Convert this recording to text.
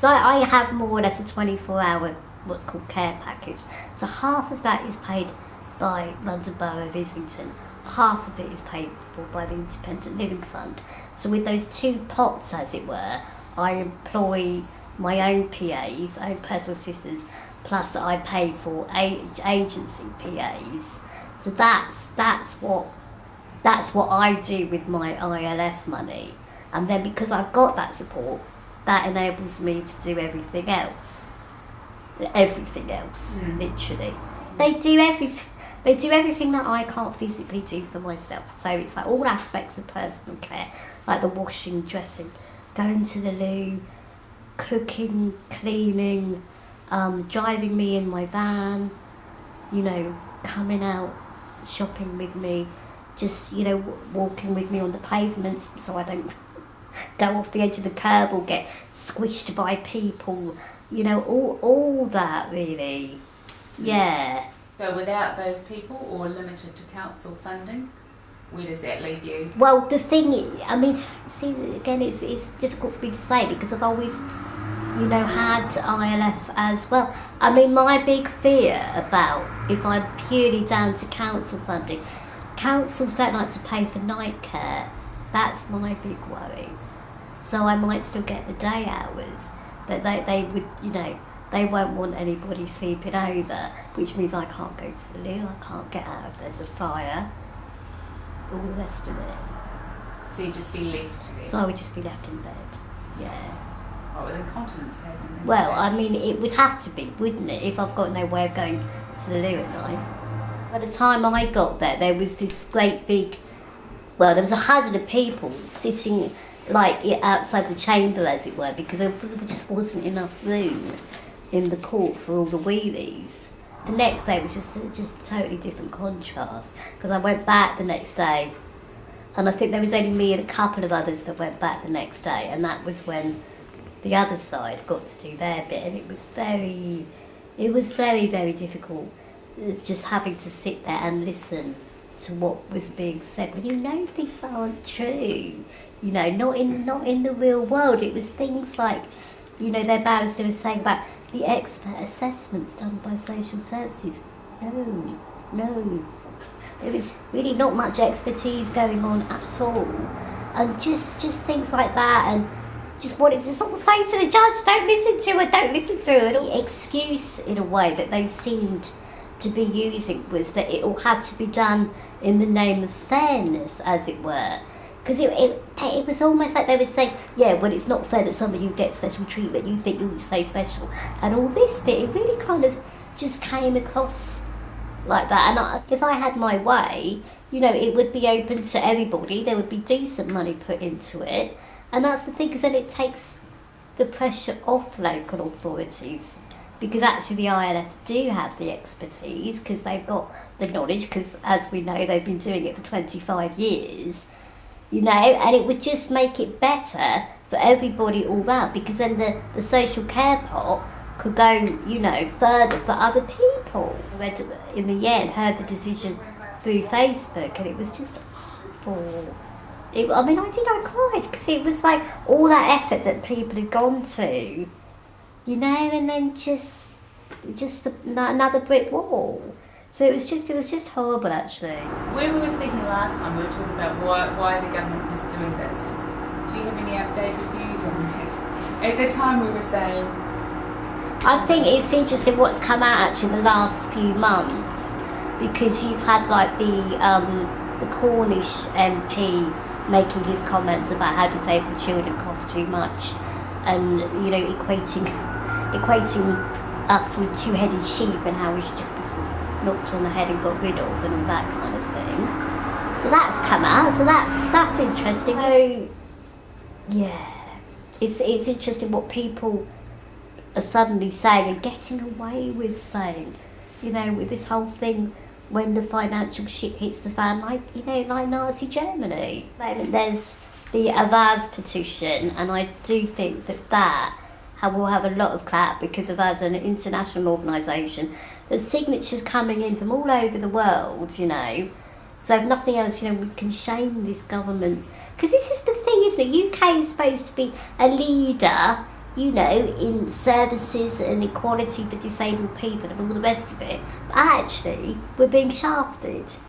So I have more or less a 24-hour what's called care package. So half of that is paid by London Borough of Islington, half of it is paid for by the Independent Living Fund. So with those two pots, as it were, I employ my own PAs, own personal assistants, plus I pay for agency PAs. So that's what I do with my ILF money. And then because I've got that support, that enables me to do everything else. Literally. They do everything that I can't physically do for myself. So it's like all aspects of personal care, like the washing, dressing, going to the loo, cooking, cleaning, driving me in my van, coming out, shopping with me, just, walking with me on the pavements so I don't go off the edge of the curb or get squished by people, all that really. Yeah. So without those people or limited to council funding, where does that leave you? Well, the thing is, again, it's difficult for me to say because I've always, had ILF as well. My big fear about if I'm purely down to council funding, councils don't like to pay for night care. That's my big worry. So I might still get the day hours, but they would, they won't want anybody sleeping over, which means I can't go to the loo, I can't get out if there's a fire, all the rest of it. So you'd just be left there? So I would just be left in bed, yeah. Oh, with incontinence pads and things Well, like that? it would have to be, wouldn't it, if I've got no way of going to the loo at night. By the time I got there was this great big, there was 100 people sitting outside the chamber, as it were, because there just wasn't enough room in the court for all the wheelies. The next day was just a totally different contrast, because I went back the next day, and I think there was only me and a couple of others that went back the next day, and that was when the other side got to do their bit, and it was very, very difficult, just having to sit there and listen to what was being said when things aren't true. Not in the real world. It was things like, their barrister was saying about the expert assessments done by social services. No. There was really not much expertise going on at all. And just things like that, and just wanted to sort of say to the judge, don't listen to her. The excuse, in a way, that they seemed to be using was that it all had to be done in the name of fairness, as it were. Because it was almost like they were saying, it's not fair that some of you get special treatment, you think you're so special. And all this bit, it really kind of just came across like that. And if I had my way, it would be open to everybody, there would be decent money put into it. And that's the thing, because then it takes the pressure off local authorities. Because actually the ILF do have the expertise, because they've got the knowledge, because as we know, they've been doing it for 25 years. And it would just make it better for everybody all round, because then the social care pot could go, further for other people. I read, in the end, heard the decision through Facebook, and it was just awful. I cried, because it was like all that effort that people had gone to, and then just another brick wall. So it was just horrible, actually. When we were speaking last time, we were talking about why the government is doing this. Do you have any updated views on that? At the time we were saying... I think it's interesting what's come out actually in the last few months, because you've had the Cornish MP making his comments about how disabled children cost too much, and equating us with two-headed sheep, and how we should just be knocked on the head and got rid of, and all that kind of thing. So that's come out, so that's interesting. So it's interesting what people are suddenly saying and getting away with saying, with this whole thing when the financial shit hits the fan, like Nazi Germany. There's the Avaaz petition, and I do think that will have a lot of clout, because of us, an international organisation. There's signatures coming in from all over the world, So if nothing else, we can shame this government. Because this is the thing, isn't it? UK is supposed to be a leader you know, in services and equality for disabled people and all the rest of it. But actually, we're being shafted.